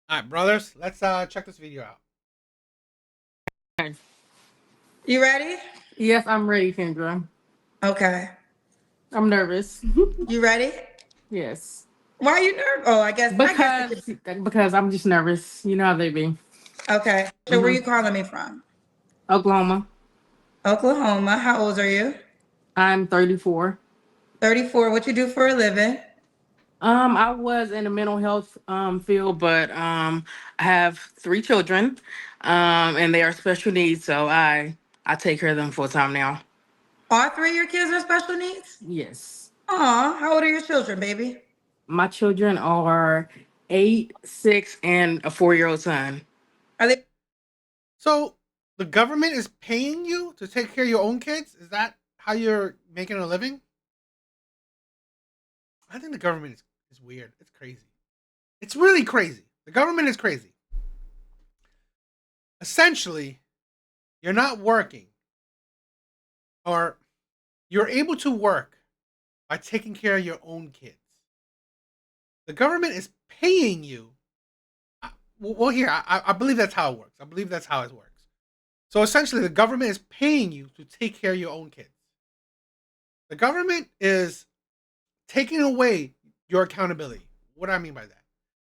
All right, brothers, let's check this video out. Okay. You ready? Yes, I'm ready, Kendra. Okay. I'm nervous. You ready? Yes. Why are you nervous? Oh, I guess it could. Because I'm just nervous. You know how they be. Okay. So where hmm you calling me from? Oklahoma. Oklahoma. How old are you? I'm 34. 34. What you do for a living? I was in the mental health field, but I have three children, and they are special needs, so I take care of them full time now. All three of your kids are special needs? Yes. Aw, how old are your children, baby? My children are 8, 6, and a 4-year-old son. Are they So, the government is paying you to take care of your own kids? Is that how you're making a living? I think the government is weird. It's crazy. It's really crazy. The government is crazy. Essentially, you're not working, or you're able to work by taking care of your own kids. The government is paying you. Well, here, I believe that's how it works. I believe that's how it works. So essentially, the government is paying you to take care of your own kids. The government is taking away your accountability. What do I mean by that?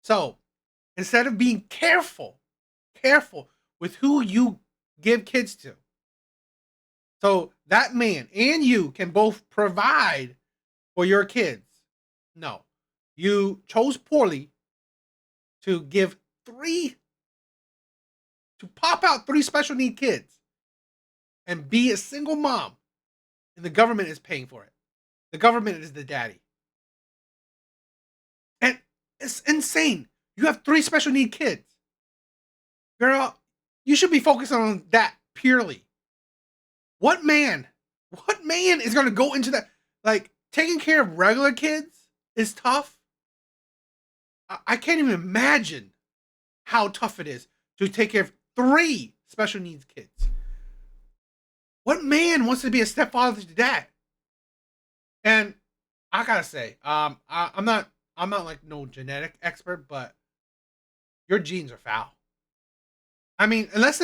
So instead of being careful with who you give kids to, so that man and you can both provide for your kids. No, you chose poorly to give three, to pop out three special need kids and be a single mom, and the government is paying for it. The government is the daddy. And it's insane. You have three special need kids. Girl, you should be focusing on that purely. What man, what man is going to go into that? Like, taking care of regular kids is tough. I can't even imagine how tough it is to take care of three special needs kids. What man wants to be a stepfather to that? And I gotta say, I'm not like no genetic expert, but your genes are foul. I mean, unless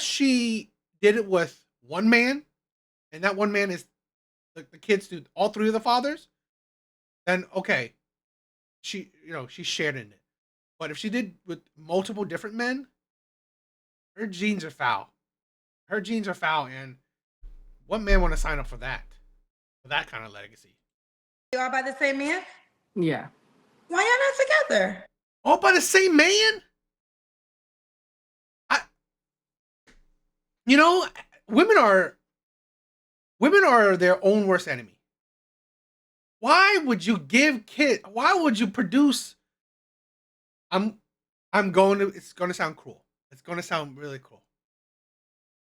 she did it with one man, and that one man is the kids to all three of the fathers, then okay, she shared in it. But if she did with multiple different men, her genes are foul. Her genes are foul, and what man want to sign up for that kind of legacy? you all by the same man? Yeah. Why y'all not together? All by the same man? I, you know, women are women are their own worst enemy. Why would you give kid? Why would you produce? I'm I'm going to. It's going to sound cruel. It's going to sound really cruel.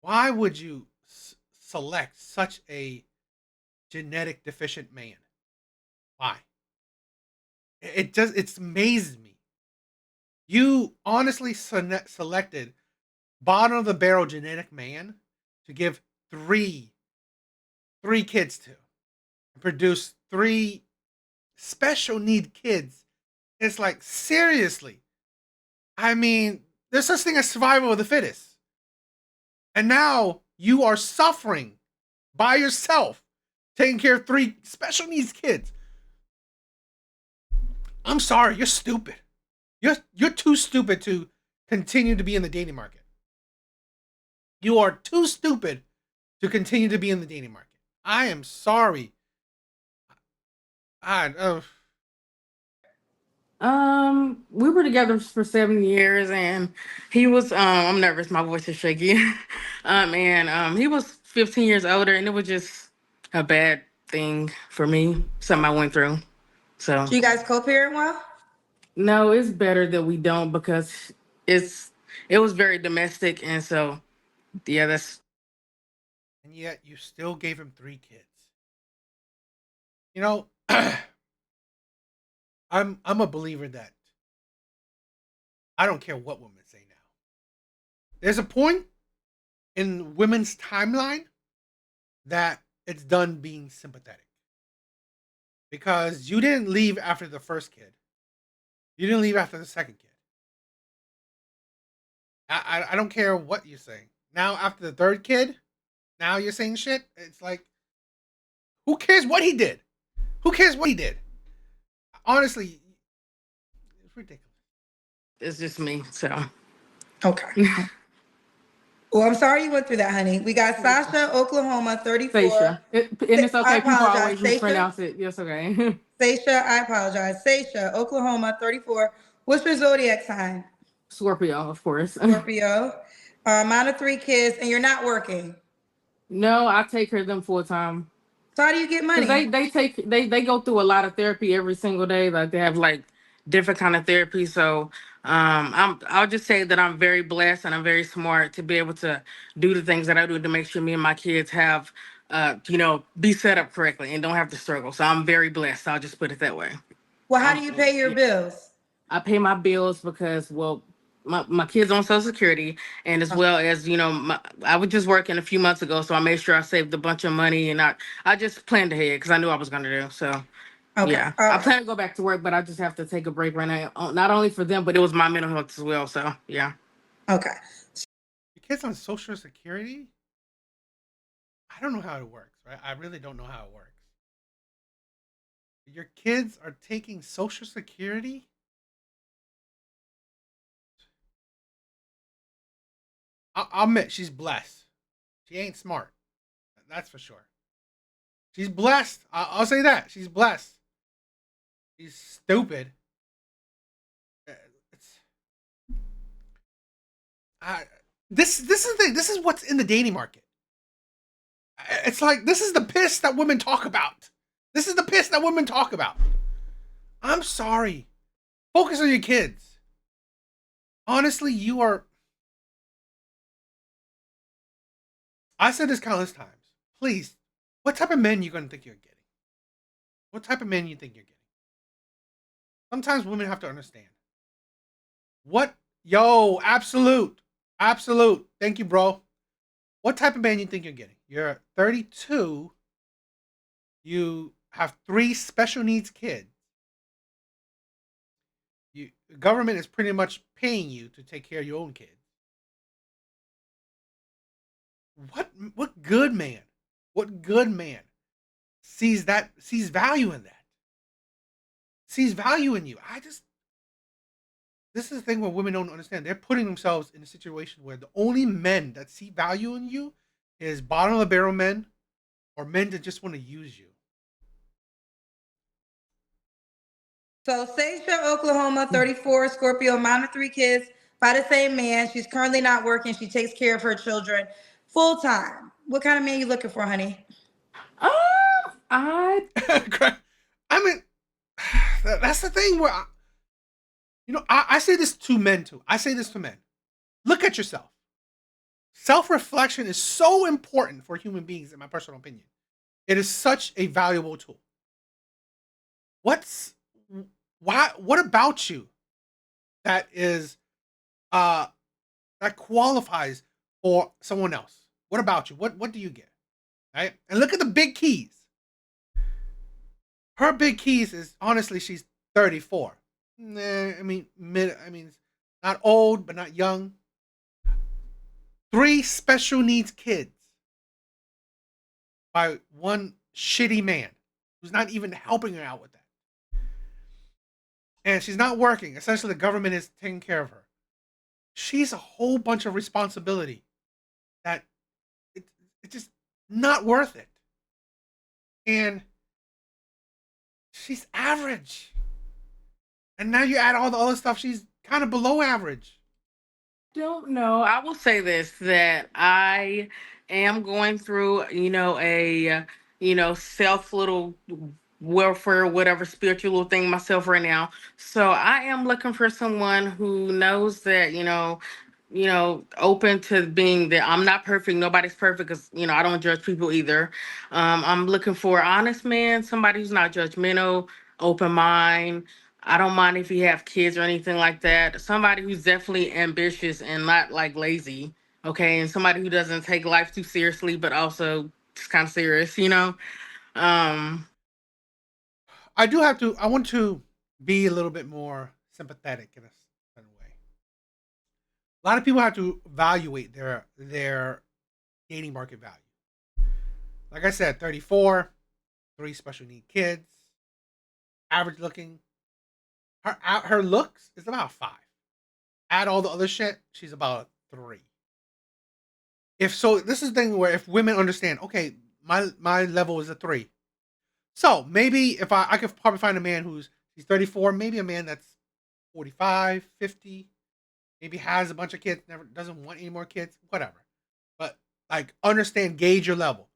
Why would you select such a genetic deficient man? Why? It just it amazes me. You honestly selected bottom of the barrel genetic man to give three three kids to, and produce three special need kids. It's like, seriously. I mean, there's such thing as survival of the fittest. And now you are suffering by yourself, taking care of three special needs kids. I'm sorry, you're stupid. You're too stupid to continue to be in the dating market. You are too stupid to continue to be in the dating market. I am sorry. I We were together for 7 years, and he was. I'm nervous. My voice is shaky. And he was 15 years older, and it was just a bad thing for me. Something I went through. So Do you guys co-parent well? no, it's better that we don't because it's it was very domestic, and so yeah, that's and yet you still gave him three kids. You know, I'm a believer that I don't care what women say now. There's a point in women's timeline that it's done being sympathetic because you didn't leave after the first kid. You didn't leave after the second kid. I don't care what you're saying. Now after the third kid, now you're saying shit. It's like, who cares what he did? Who cares what he did? Honestly, it's ridiculous. It's just me. So Okay. Well, I'm sorry you went through that, honey. We got Sasha, Oklahoma, 34. Seisha. And it's I okay. People apologize. always Seisha? mispronounce it. Yes, okay. Seisha, I apologize. Seisha, Oklahoma, 34. What's your zodiac sign? Scorpio, of course. Scorpio. Mine are 3 kids, and you're not working. No, I take care of them full time. So how do you get Cause money? they go through a lot of therapy every single day. Like they have like different kind of therapy. So I'll just say that I'm very blessed and I'm very smart to be able to do the things that I do to make sure me and my kids have be set up correctly and don't have to struggle. So I'm very blessed. I'll just put it that way. Well, how do you pay your bills? I pay my bills because, well, my kids on Social Security, and as well as, I was just working a few months ago, so I made sure I saved a bunch of money, and I just planned ahead because I knew I was going to do. So, Okay. yeah, I plan to go back to work, but I just have to take a break right now, not only for them, but it was my mental health as well. So, yeah. Okay. Your kids on Social Security? I don't know how it works, right? I really don't know how it works. Your kids are taking Social Security? I'll admit she's blessed. She ain't smart. That's for sure. She's blessed. I'll say that. She's blessed. She's stupid. It's this is the thing. This is what's in the dating market. It's like this is the piss that women talk about. This is the piss that women talk about. I'm sorry. Focus on your kids. Honestly, you are. I said this countless times. Please, what type of men you gonna think you're getting? What type of men you think you're getting? Sometimes women have to understand. What? Yo, absolute. Absolute. Thank you, bro. What type of man you think you're getting? You're 32. You have 3 special needs kids. The government is pretty much paying you to take care of your own kids. What good man? What good man sees value in that? Sees value in you. This is the thing where women don't understand. They're putting themselves in a situation where the only men that see value in you is bottom of the barrel men or men that just want to use you. So Seisha, Oklahoma, 34, Scorpio, mom of 3 kids, by the same man. She's currently not working. She takes care of her children full time. What kind of man you looking for, honey? I I mean, that's the thing where, I say this to men too. I say this to men. Look at yourself. Self-reflection is so important for human beings, in my personal opinion. It is such a valuable tool. What about you that is that qualifies for someone else? What about you? What do you get? Right? And look at the big keys. Her big keys is honestly she's 34. I mean not old but not young. 3 special needs kids by one shitty man who's not even helping her out with that. And she's not working. Essentially, the government is taking care of her. She's a whole bunch of responsibility that it's just not worth it. And she's average. And now you add all the other stuff, she's kind of below average. don't know. I will say this that I am going through, a self little welfare, whatever spiritual little thing myself right now. So I am looking for someone who knows that, open to being there. I'm not perfect. Nobody's perfect because, I don't judge people either. I'm looking for an honest man, somebody who's not judgmental, open mind. I don't mind if you have kids or anything like that. Somebody who's definitely ambitious and not like lazy. Okay. And somebody who doesn't take life too seriously, but also just kind of serious. Um, I want to be a little bit more sympathetic in a certain way. A lot of people have to evaluate their dating market value. Like I said, 34, 3 special need kids, average looking. Her looks is about 5. Add all the other shit, she's about 3. If so, this is the thing where if women understand, okay, my level is a 3. So maybe if I could probably find a man he's 34, maybe a man that's 45, 50, maybe has a bunch of kids, never doesn't want any more kids, whatever. But like understand, gauge your level.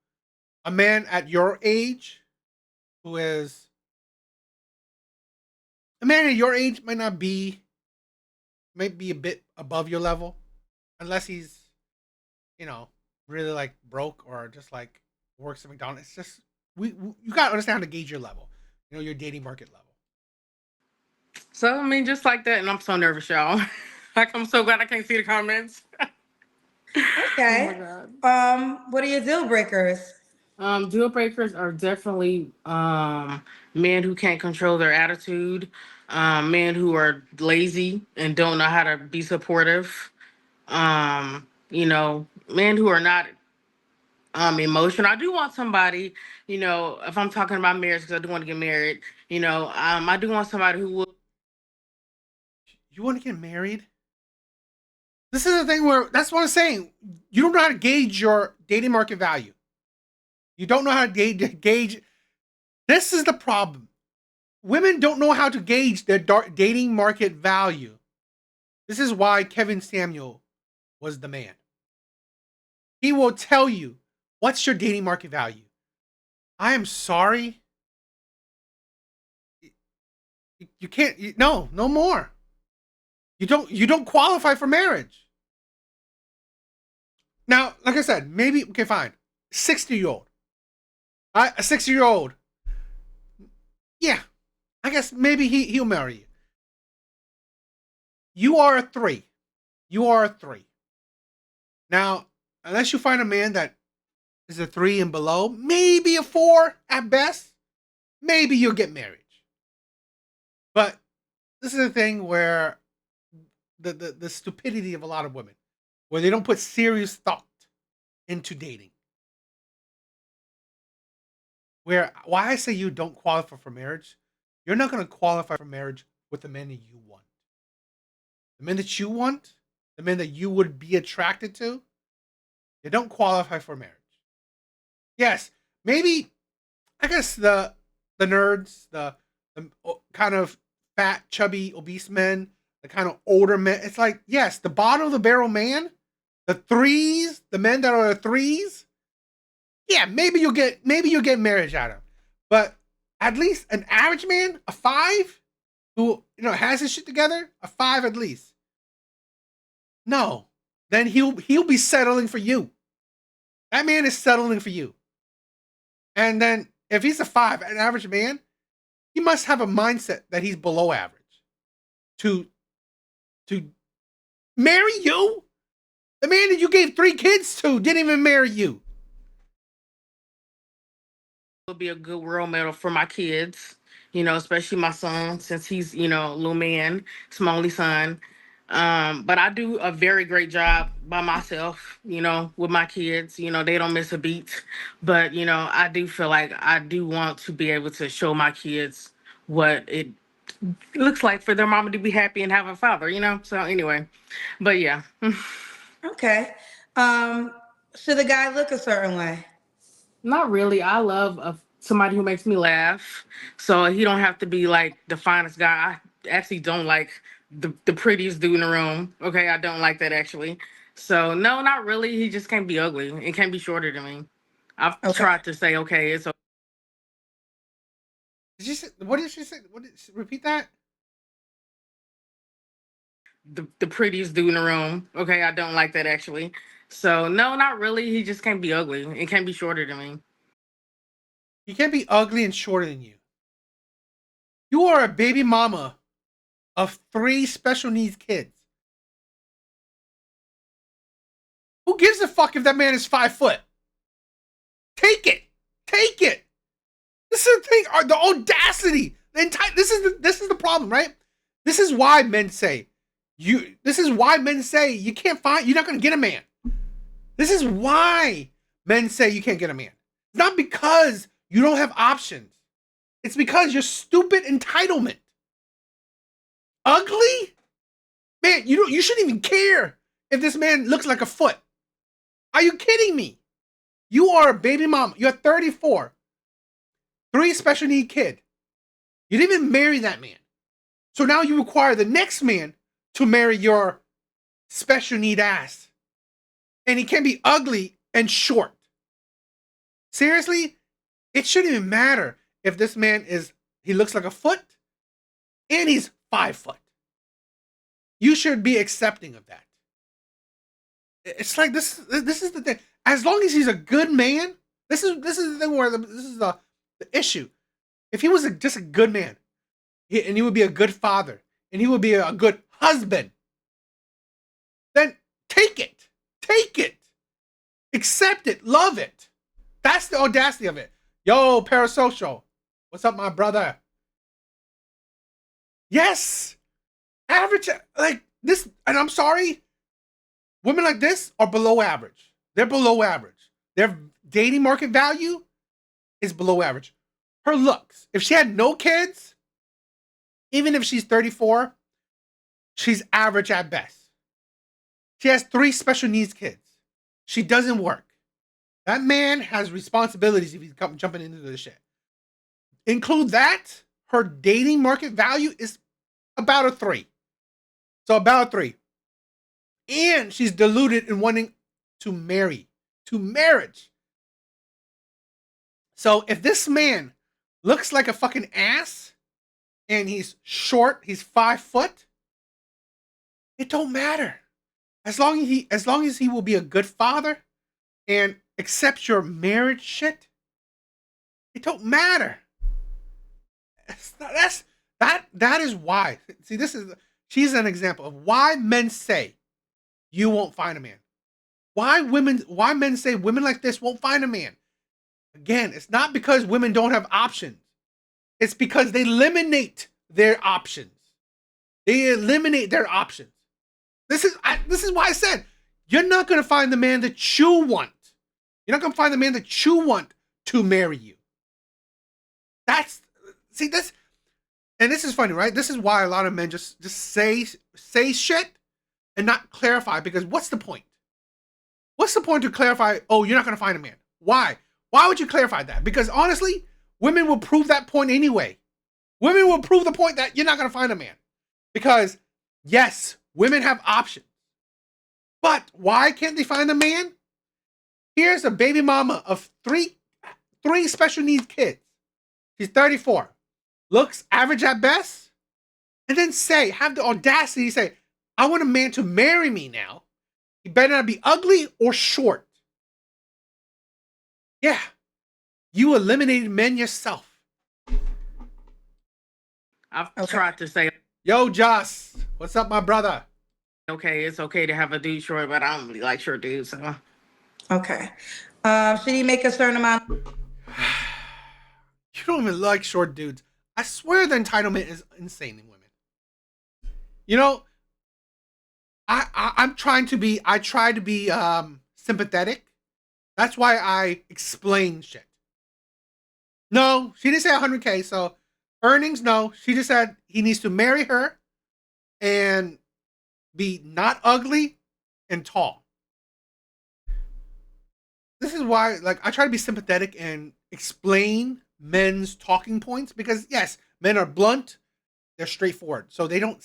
A man at your age who is a man at your age might be a bit above your level, unless he's, you know, really like broke or just like works at McDonald's. It's just you gotta understand how to gauge your level, you know, your dating market level. So I mean, just like that, and I'm so nervous, y'all. Like I'm so glad I can't see the comments. Okay. Oh my God. What are your deal breakers? Deal breakers are definitely men who can't control their attitude, men who are lazy and don't know how to be supportive. Men who are not emotional. I do want somebody, if I'm talking about marriage, because I do want to get married, I do want somebody who will. You want to get married? This is the thing where that's what I'm saying. You don't know how to gauge your dating market value. You don't know how to gauge. This is the problem. Women don't know how to gauge their dating market value. This is why Kevin Samuel was the man. He will tell you, what's your dating market value? I am sorry. You can't. No more. You don't qualify for marriage. Now, like I said, maybe okay, fine. 60-year-old. A 60-year-old. Yeah. I guess maybe he'll marry you. You are a 3. You are a 3. Now, unless you find a man that is a 3 and below, maybe a 4 at best, maybe you'll get married. But this is the thing where the stupidity of a lot of women, where they don't put serious thought into dating. Why I say you don't qualify for marriage, you're not going to qualify for marriage with the men that you want. The men that you want, the men that you would be attracted to, they don't qualify for marriage. Yes, maybe I guess the nerds, the kind of fat, chubby, obese men, the kind of older men. It's like, yes, the bottom of the barrel man, the 3s, the men that are the 3s. Yeah, maybe you'll get marriage out of him. But at least an average man, a 5, who has his shit together, a 5 at least. No, then he'll be settling for you. That man is settling for you. And then if he's a 5, an average man, he must have a mindset that he's below average to marry you. The man that you gave 3 kids to didn't even marry you. Will be a good role model for my kids, especially my son, since he's, a little man. It's my only son. But I do a very great job by myself, with my kids. They don't miss a beat. But, I do feel like I do want to be able to show my kids what it looks like for their mama to be happy and have a father. So anyway, but yeah. Okay. Should the guy look a certain way? Not really. I love somebody who makes me laugh. So he don't have to be like the finest guy. I actually don't like the prettiest dude in the room. Okay, I don't like that actually. So no, not really. He just can't be ugly. It can't be shorter than me. I've Okay. tried to say, okay, it's Did you say, what did she say? Repeat that? the prettiest dude in the room. Okay, I don't like that actually. So no, not really. He just can't be ugly. It can't be shorter than me. He can't be ugly and shorter than you. You are a baby mama of 3 special needs kids. Who gives a fuck if that man is 5 foot? Take it. Take it. This is the thing. The audacity. This is the problem, right? This is why men say this is why men say you're not going to get a man. This is why men say you can't get a man. It's not because you don't have options. It's because you're stupid entitlement. Ugly? Man, you shouldn't even care if this man looks like a foot. Are you kidding me? You are a baby mama. You're 34. 3 special need kid. You didn't even marry that man. So now you require the next man to marry your special need ass. And he can't be ugly and short. Seriously? It shouldn't even matter if this man he looks like a foot and he's 5 foot. You should be accepting of that. It's like this is the thing. As long as he's a good man, this is the thing where this is the issue. If he was just a good man, and he would be a good father, and he would be a good husband, then take it. Take it. Accept it. Love it. That's the audacity of it. Yo, Parasocial. What's up, my brother? Yes. Average, like this, and I'm sorry, women like this are below average. They're below average. Their dating market value is below average. Her looks, if she had no kids, even if she's 34, she's average at best. She has 3 special needs kids. She doesn't work. That man has responsibilities if he's jumping into this shit. Include that, her dating market value is about a 3. So about a 3. And she's deluded in wanting to marry, to marriage. So if this man looks like a fucking ass and he's short, he's 5 foot, it don't matter. As long as he will be a good father and accepts your marriage shit, it don't matter. That is why. See, she's an example of why men say you won't find a man. Why men say women like this won't find a man. Again, it's not because women don't have options. It's because they eliminate their options. They eliminate their options. This is why I said you're not going to find the man that you want. You're not going to find the man that you want to marry you. And this is funny, right? This is why a lot of men just say shit and not clarify, because what's the point? What's the point to clarify, oh, you're not going to find a man? Why? Why would you clarify that? Because honestly, women will prove that point anyway. Women will prove the point that you're not going to find a man. Because, yes, women have options. But why can't they find a man? Here's a baby mama of three special needs kids. She's 34. Looks average at best. And then have the audacity to say, I want a man to marry me now. He better not be ugly or short. Yeah. You eliminated men yourself. I've tried to say, yo, Joss, what's up, my brother? Okay, it's okay to have a dude short, but I don't really like short dudes. So. Okay. Should he make a certain amount? You don't even like short dudes. I swear the entitlement is insane in women. You know, I try to be sympathetic. That's why I explain shit. No, she didn't say 100K, so earnings, no. She just said he needs to marry her and be not ugly and tall. This is why, like, I try to be sympathetic and explain men's talking points, because yes, men are blunt, they're straightforward, so they don't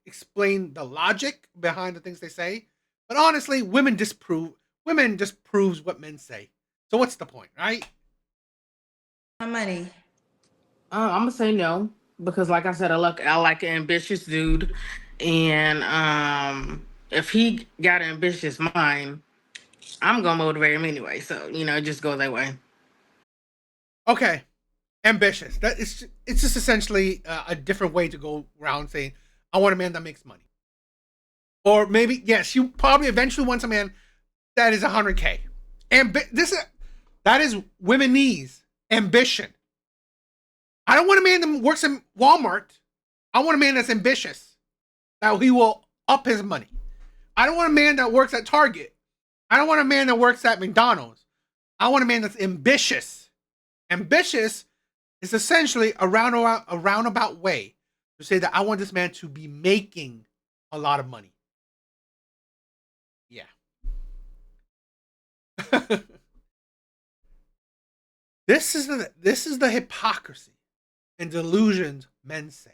explain the logic behind the things they say. But honestly, women just proves what men say. So what's the point, right? Money. I'm gonna say no, because like I said, I like an ambitious dude, and if he got an ambitious mind, I'm gonna motivate him anyway. So it just goes that way. Okay, ambitious. It's just essentially a different way to go around saying, I want a man that makes money. Or maybe, yes, you probably eventually want a man that is 100K. That is women needs ambition. I don't want a man that works in Walmart I want a man that's ambitious, that he will up his money. I don't want a man that works at Target. I don't want a man that works at McDonald's. I want a man that's ambitious. Ambitious is essentially a roundabout way to say that I want this man to be making a lot of money. Yeah. This is the hypocrisy and delusions men say.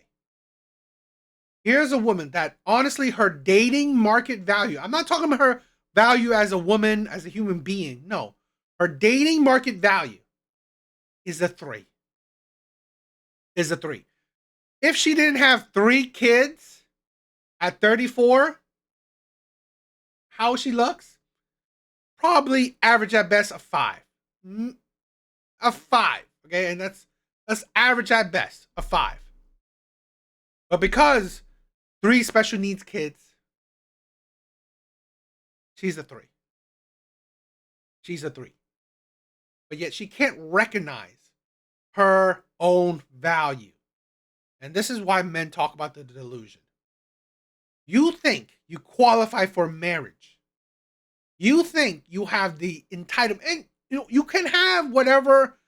Here's a woman that honestly her dating market value, I'm not talking about her value as a woman, as a human being. No. Her dating market value is a 3. Is a 3. If she didn't have 3 kids at 34, how she looks? Probably average at best a 5. A 5. Okay, and that's average at best, a 5. But because 3 special needs kids, she's a 3. She's a 3. But yet she can't recognize her own value. And this is why men talk about the delusion. You think you qualify for marriage. You think you have the entitlement. And you can have whatever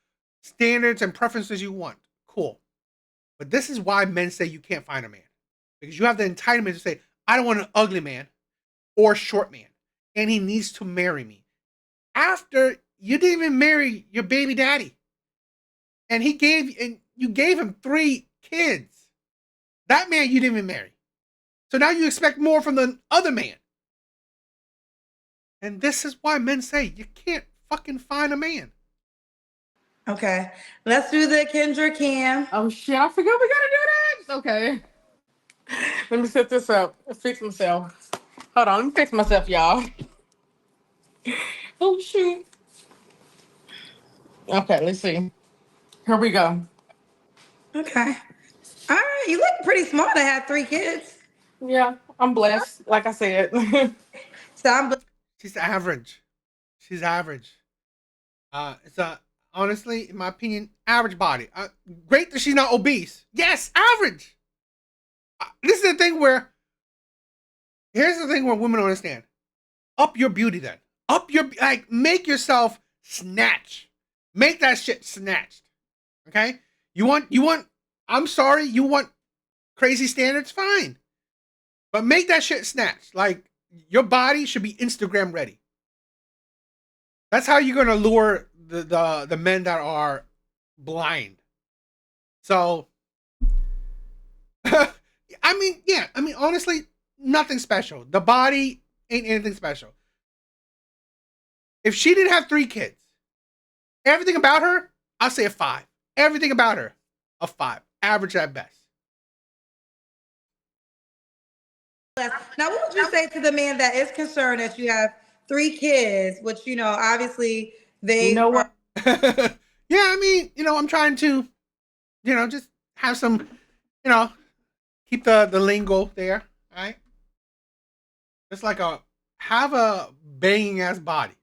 standards and preferences you want. Cool. But this is why men say you can't find a man. Because you have the entitlement to say, I don't want an ugly man or short man. And he needs to marry me. After you didn't even marry your baby daddy. And you gave him 3 kids. That man you didn't even marry. So now you expect more from the other man. And this is why men say you can't fucking find a man. Okay. Let's do the Kendra Cam. Oh shit, I forgot we gotta do that. Okay. Let me set this up. Fix myself. Hold on, let me fix myself, y'all. Oh shoot. Okay, let's see. Here we go. Okay. All right. You look pretty smart to have 3 kids. Yeah, I'm blessed. Like I said. So I'm She's average. She's average. It's a honestly, in my opinion, average body. Great that she's not obese. Yes, average. This is the thing where. Here's the thing where women don't understand. Up your beauty then. Up your make yourself snatch. Make that shit snatched. Okay? You want I'm sorry, you want crazy standards? Fine. But make that shit snatched. Like your body should be Instagram ready. That's how you're gonna lure the men that are blind. So I mean honestly, nothing special. The body ain't anything special. If she didn't have 3 kids, everything about her, I'll say a 5. Everything about her, a 5. Average at best. Now, what would you say to the man that is concerned that you have 3 kids, which, obviously You know what? Yeah, I mean, I'm trying to, just have some, keep the lingo there, right? It's like have a banging ass body.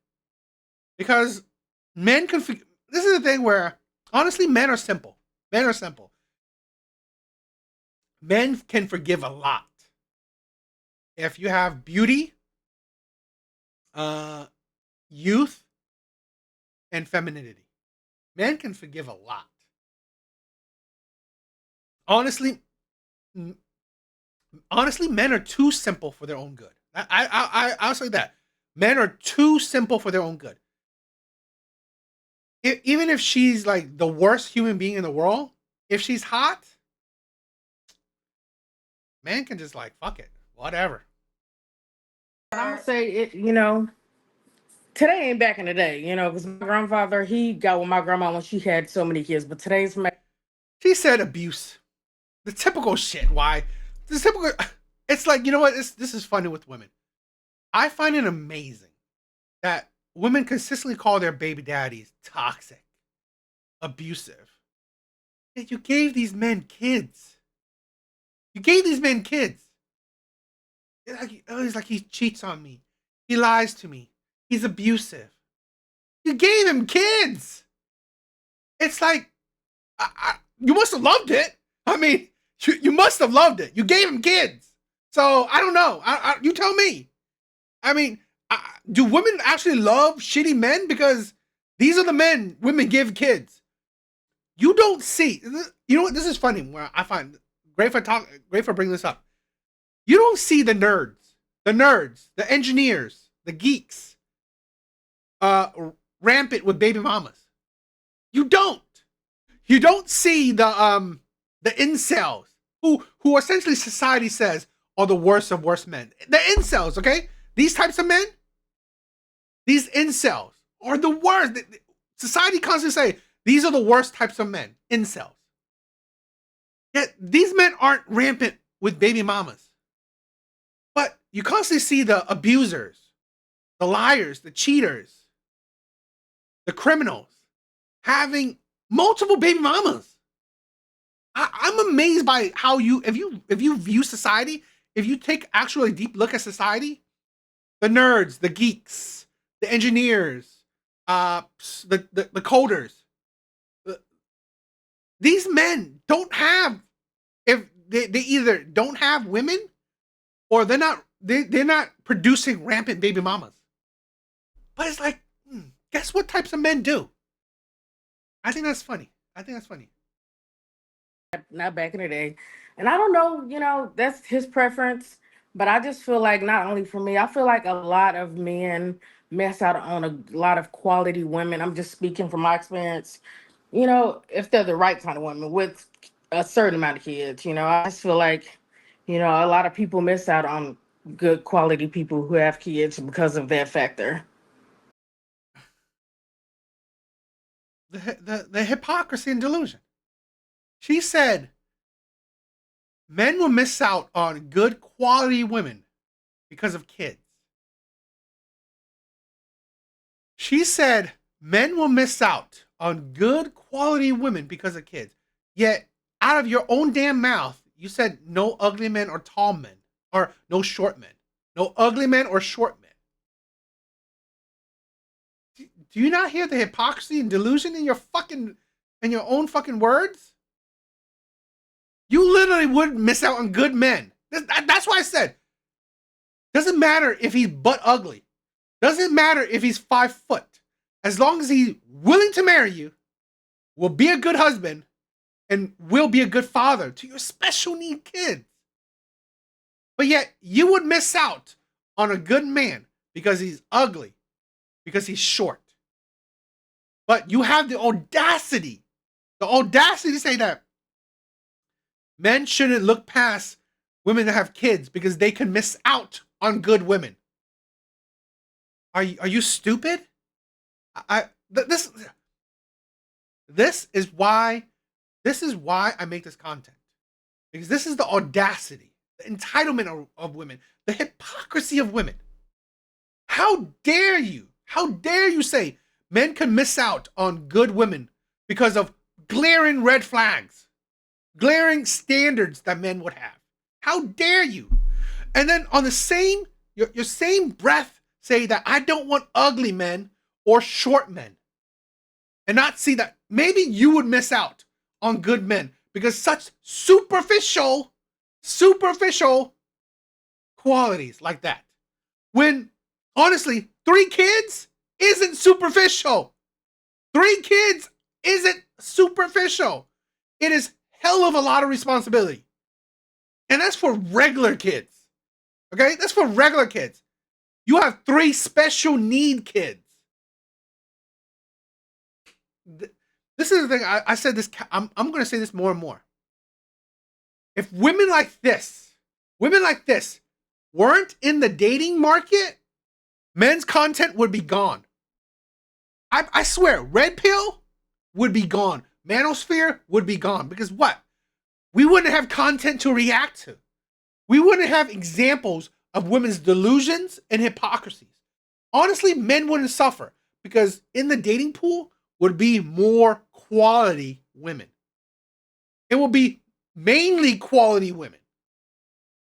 Because men can, this is the thing where, honestly, men are simple. Men are simple. Men can forgive a lot. If you have beauty, youth, and femininity. Men can forgive a lot. Honestly, men are too simple for their own good. I'll say that. Men are too simple for their own good. Even if she's like the worst human being in the world, if she's hot, man can just like, fuck it, whatever. I'm gonna say it, today ain't back in the day, because my grandfather, he got with my grandma when she had so many kids, but today's She said abuse. The typical shit. Why? The typical. It's like, you know what? This is funny with women. I find it amazing that women consistently call their baby daddies toxic, abusive. Yet you gave these men kids. You gave these men kids. It's like he cheats on me. He lies to me. He's abusive. You gave him kids. It's like, you must have loved it. I mean, You must have loved it. You gave him kids. So I don't know. You tell me. I mean, do women actually love shitty men? Because these are the men women give kids. You don't see. You know what? This is funny. Where I find great for bringing this up. You don't see the nerds, the engineers, the geeks, rampant with baby mamas. You don't. You don't see the incels who essentially society says are the worst of worst men. The incels, okay? These types of men, these incels are the worst. Society constantly say these are the worst types of men, incels. Yet these men aren't rampant with baby mamas. But you constantly see the abusers, the liars, the cheaters, the criminals having multiple baby mamas. I'm amazed by how if you view society, if you take actually a deep look at society, the nerds, the geeks, the engineers, the coders, these men don't have, if they either don't have women or they're not producing rampant baby mamas. But it's like, guess what types of men do? I think that's funny. Not back in the day. And I don't know, that's his preference. But I just feel like not only for me, I feel like a lot of men miss out on a lot of quality women. I'm just speaking from my experience. If they're the right kind of women with a certain amount of kids, I just feel like, a lot of people miss out on good quality people who have kids because of that factor. The hypocrisy and delusion. She said men will miss out on good quality women because of kids. She said men will miss out on good quality women because of kids. Yet, out of your own damn mouth, you said no ugly men or tall men, or no short men. No ugly men or short men. Do you not hear the hypocrisy and delusion in your own fucking words? You literally would miss out on good men. That's why I said, doesn't matter if he's butt ugly. Doesn't matter if he's 5 foot. As long as he's willing to marry you, will be a good husband, and will be a good father to your special need kids. But yet, you would miss out on a good man because he's ugly, because he's short. But you have the audacity to say that men shouldn't look past women that have kids because they can miss out on good women. Are you stupid? This is why I make this content. Because this is the audacity, the entitlement of women, the hypocrisy of women. How dare you? How dare you say men can miss out on good women because of glaring red flags, glaring standards that men would have? How dare you? And then on the your same breath say that I don't want ugly men or short men, and not see that maybe you would miss out on good men because such superficial qualities like that. When honestly, 3 kids isn't superficial. 3 kids isn't superficial. It is hell of a lot of responsibility. And that's for regular kids. Okay? That's for regular kids. You have 3 special need kids. This is the thing. I said this. I'm going to say this more and more. If women like this weren't in the dating market, men's content would be gone. I swear, Red Pill would be gone. Manosphere would be gone. Because what? We wouldn't have content to react to. We wouldn't have examples of women's delusions and hypocrisies. Honestly, men wouldn't suffer because in the dating pool would be more quality women. It will be mainly quality women.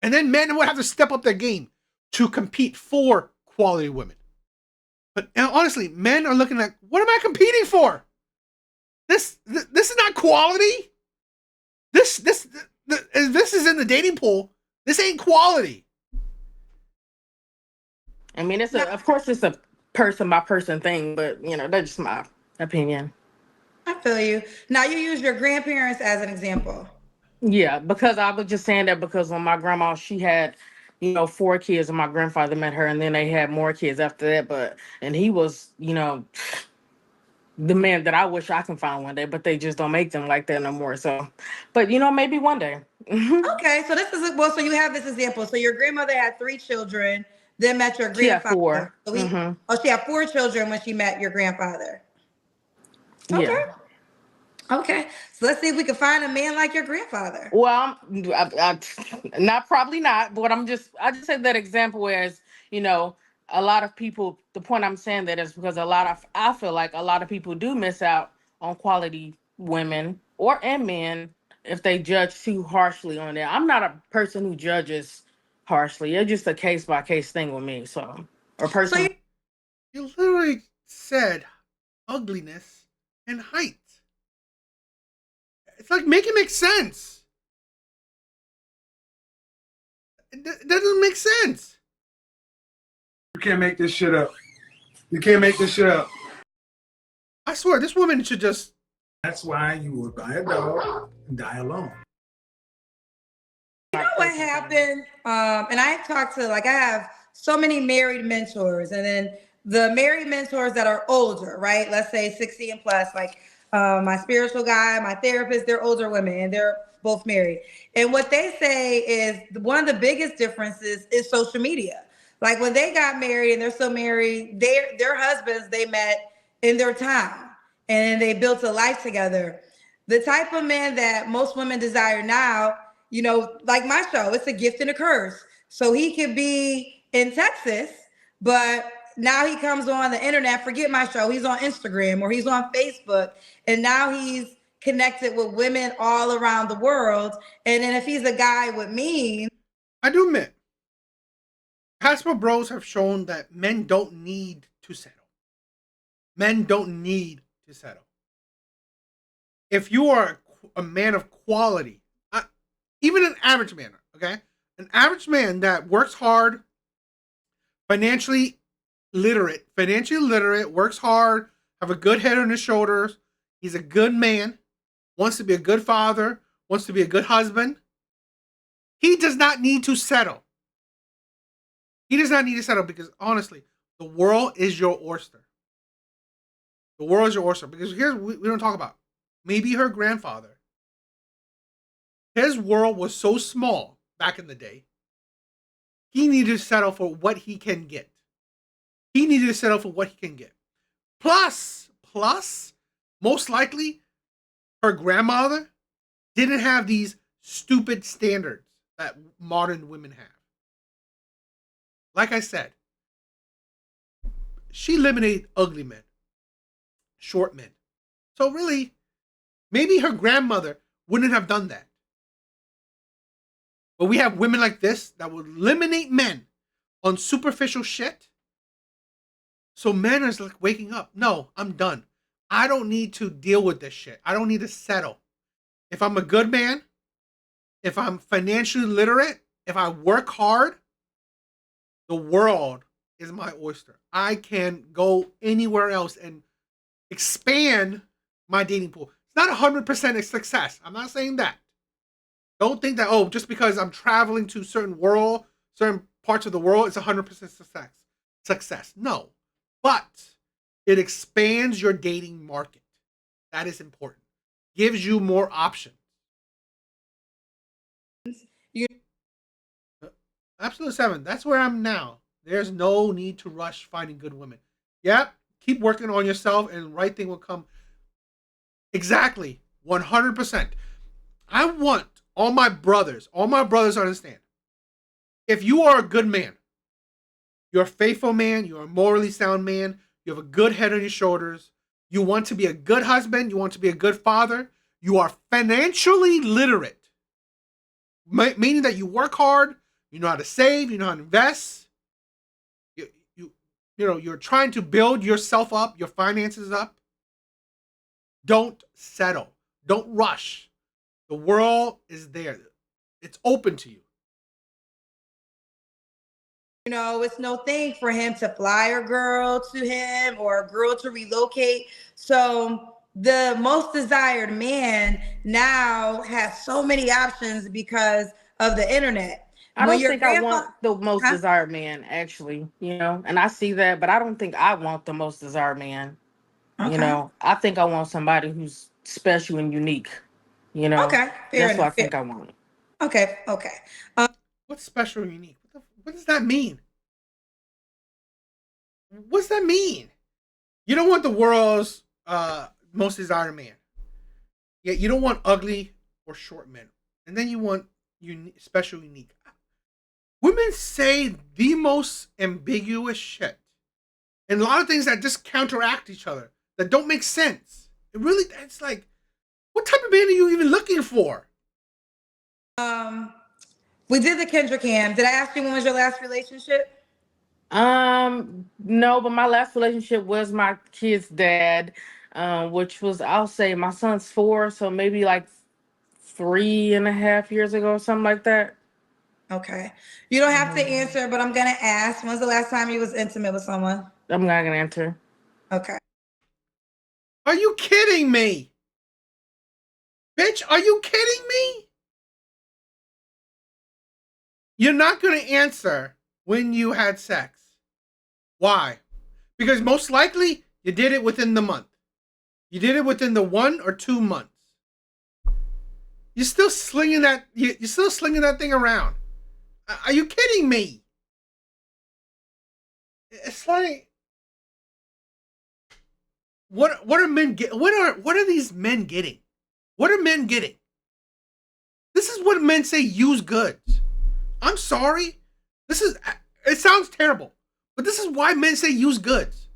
And then men would have to step up their game to compete for quality women. But honestly, men are looking like, what am I competing for? This is not quality. This This is in the dating pool. This ain't quality. I mean, Now, of course, it's a person by person thing, but that's just my opinion. I feel you. Now you use your grandparents as an example. Yeah, because I was just saying that because when my grandma, she had, 4 kids, and my grandfather met her, and then they had more kids after that. And he was, the man that I wish I can find one day, but they just don't make them like that no more. So, but maybe one day. Okay, so this is well. So you have this example. So your grandmother had 3 children, then met your She had grandfather. 4. So Hmm. she had 4 children when she met your grandfather. Yeah. Okay, okay. So let's see if we can find a man like your grandfather. Well, not probably not, but I just say that example as you know, a lot of people. The point I'm saying that is because I feel like a lot of people do miss out on quality women and men if they judge too harshly on that. I'm not a person who judges harshly. It's just a case by case thing with me. So, or So you person. You literally said ugliness and height. It's like make it make sense. It doesn't make sense. You can't make this shit up. You can't make this shit up. I swear, this woman should just. That's why you will buy a dog and die alone. know what happened? And I talked to I have so many married mentors, and then the married mentors that are older, right? Let's say 60 and plus, like my spiritual guy, my therapist, they're older women and they're both married. And what they say is one of the biggest differences is social media. Like when they got married and they're still married, their husbands they met in their town and they built a life together. The type of man that most women desire now, like my show, it's a gift and a curse. So he could be in Texas, but now he comes on the internet, forget my show, he's on Instagram or he's on Facebook, and now he's connected with women all around the world. And then if he's a guy with me, I do admit, Passport Bros have shown that men don't need to settle. Men don't need to settle. If you are a man of quality, even an average man, okay? An average man that works hard, financially literate, works hard, have a good head on his shoulders, he's a good man, wants to be a good father, wants to be a good husband, he does not need to settle. He does not need to settle because honestly, the world is your oyster. The world is your oyster because here's we don't talk about. Maybe her grandfather. His world was so small back in the day. He needed to settle for what he can get. He needed to settle for what he can get. Plus, most likely, her grandmother didn't have these stupid standards that modern women have. Like I said, she eliminated ugly men, short men. So really, maybe her grandmother wouldn't have done that. But we have women like this that will eliminate men on superficial shit. So men are like waking up. No, I'm done. I don't need to deal with this shit. I don't need to settle. If I'm a good man, if I'm financially literate, if I work hard, the world is my oyster. I can go anywhere else and expand my dating pool. It's not 100% a success. I'm not saying that. Don't think that, oh, just because I'm traveling to certain parts of the world, it's 100% success. No. But it expands your dating market. That is important. Gives you more options. you Absolute 7. That's where I'm now. There's no need to rush finding good women. Yep. Keep working on yourself and the right thing will come. Exactly. 100%. I want all my brothers to understand. If you are a good man, you're a faithful man, you're a morally sound man, you have a good head on your shoulders, you want to be a good husband, you want to be a good father, you are financially literate, meaning that you work hard, you know how to save, you know how to invest, you're trying to build yourself up, your finances up. Don't settle. Don't rush. The world is there. It's open to you. You know, it's no thing for him to fly a girl to him or a girl to relocate. So the most desired man now has so many options because of the internet. I When don't your think I grandpa, want the most huh? desired man, actually, and I see that, but I don't think I want the most desired man. Okay, I think I want somebody who's special and unique. You know, okay, fair that's what I enough. think I want. Okay, okay. What's special or unique? What does that mean? What does that mean? You don't want the world's most desired man. Yet you don't want ugly or short men. And then you want special, unique. Women say the most ambiguous shit. And a lot of things that just counteract each other, that don't make sense. It's like, what type of man are you even looking for? Um, we did the Kendrick Cam. Did I ask you when was your last relationship? No, but my last relationship was my kid's dad, which was, I'll say, my son's 4, so maybe like 3.5 years ago or something like that. Okay. You don't have to Mhm. answer, but I'm gonna ask. When's the last time you was intimate with someone? I'm not gonna answer. Okay. Are you kidding me? Bitch, are you kidding me? You're not going to answer when you had sex. Why? Because most likely you did it within the month. You did it within the 1 or 2 months. You're still slinging that. You're still slinging that thing around. Are you kidding me? It's like, what are men get? What are these men getting? What are men getting? This is what men say. Use goods. I'm sorry. This is. It sounds terrible, but this is why men say use goods.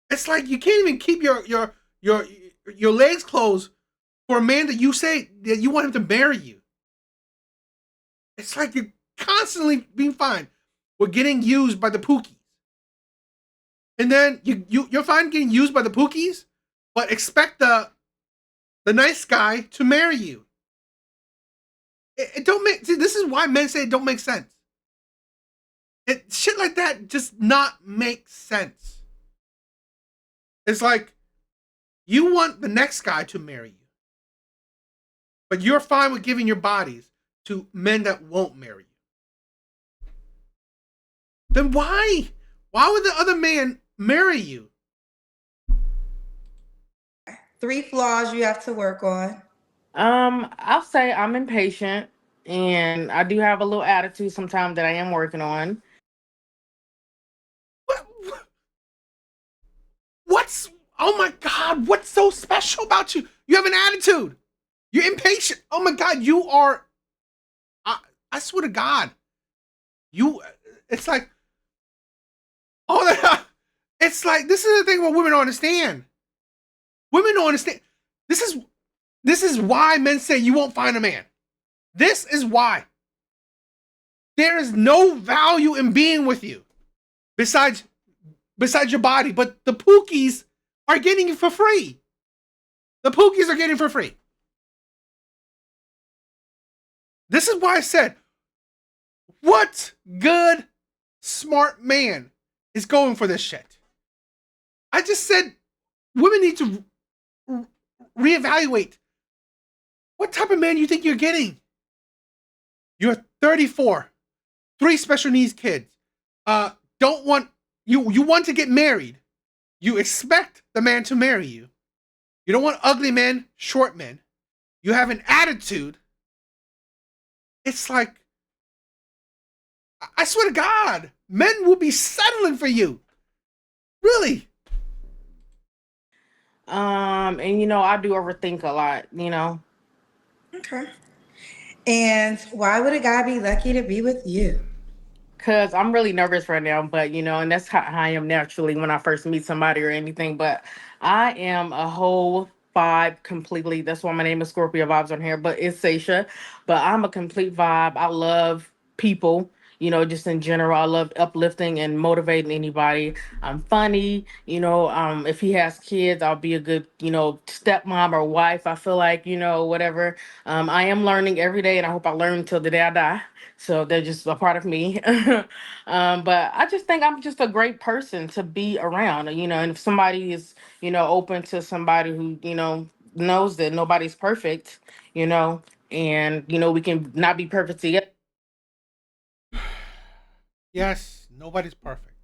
It's like you can't even keep your legs closed for a man that you say that you want him to marry you. It's like you're constantly being fine. We're getting used by the pookies. And then you're fine getting used by the pookies, but expect the nice guy to marry you. It don't make see, this is why men say it don't make sense. Shit like that just not make sense. It's like you want the next guy to marry you, but you're fine with giving your bodies to men that won't marry you. Then why? Why would the other man marry you? 3 flaws you have to work on. I'll say I'm impatient and I do have a little attitude sometimes that I am working on. What, what's oh my god, what's so special about you? You have an attitude. You're impatient. Oh my god, you are I, I swear to God. You it's like oh that it's like this is the thing what women don't understand. Women don't understand. This is this is why men say you won't find a man. This is why. There is no value in being with you besides your body, but the pookies are getting it for free. The pookies are getting it for free. This is why I said, what good, smart man is going for this shit? I just said women need to reevaluate what type of man you think you're getting. You're 34, 3 special needs kids. Don't want you want to get married. You expect the man to marry you. You don't want ugly men, short men. You have an attitude. It's like I swear to God, men will be settling for you. Really? And I do overthink a lot. Okay. And why would a guy be lucky to be with you? Cause I'm really nervous right now, but and that's how I am naturally when I first meet somebody or anything. But I am a whole vibe completely. That's why my name is Scorpio Vibes on here, but it's Seisha. But I'm a complete vibe. I love people. just in general. I love uplifting and motivating anybody. I'm funny. If he has kids, I'll be a good, stepmom or wife. I feel like, whatever. I am learning every day, and I hope I learn until the day I die. So they're just a part of me. But I just think I'm just a great person to be around, and if somebody is, open to somebody who, knows that nobody's perfect, and, we can not be perfect together. Yes, nobody's perfect.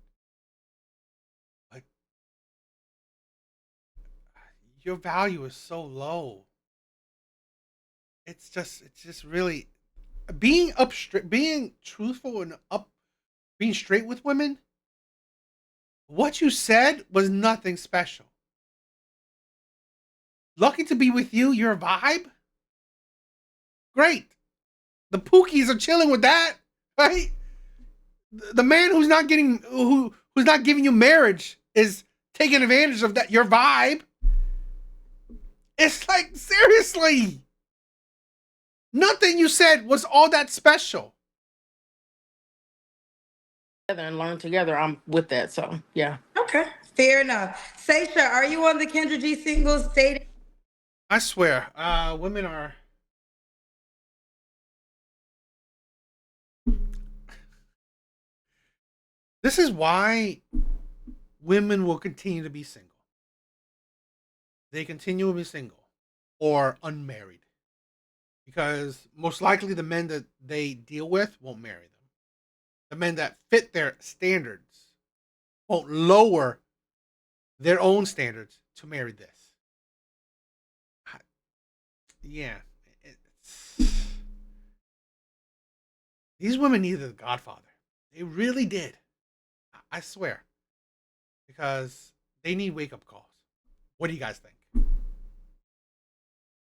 But your value is so low. It's just really being truthful and being straight with women. What you said was nothing special. Lucky to be with you, your vibe. Great. The Pookies are chilling with that, right? The man who's not giving you marriage is taking advantage of that your vibe. It's like seriously. Nothing you said was all that special. And learn together, I'm with that. So, yeah. Okay, fair enough. Seisha, are you on the Kendra G singles dating? I swear, women are. This is why women will continue to be single. They continue to be single or unmarried because most likely the men that they deal with won't marry them. The men that fit their standards won't lower their own standards to marry this. Yeah, these women needed the Godfather. They really did. I swear, because they need wake up calls. What do you guys think?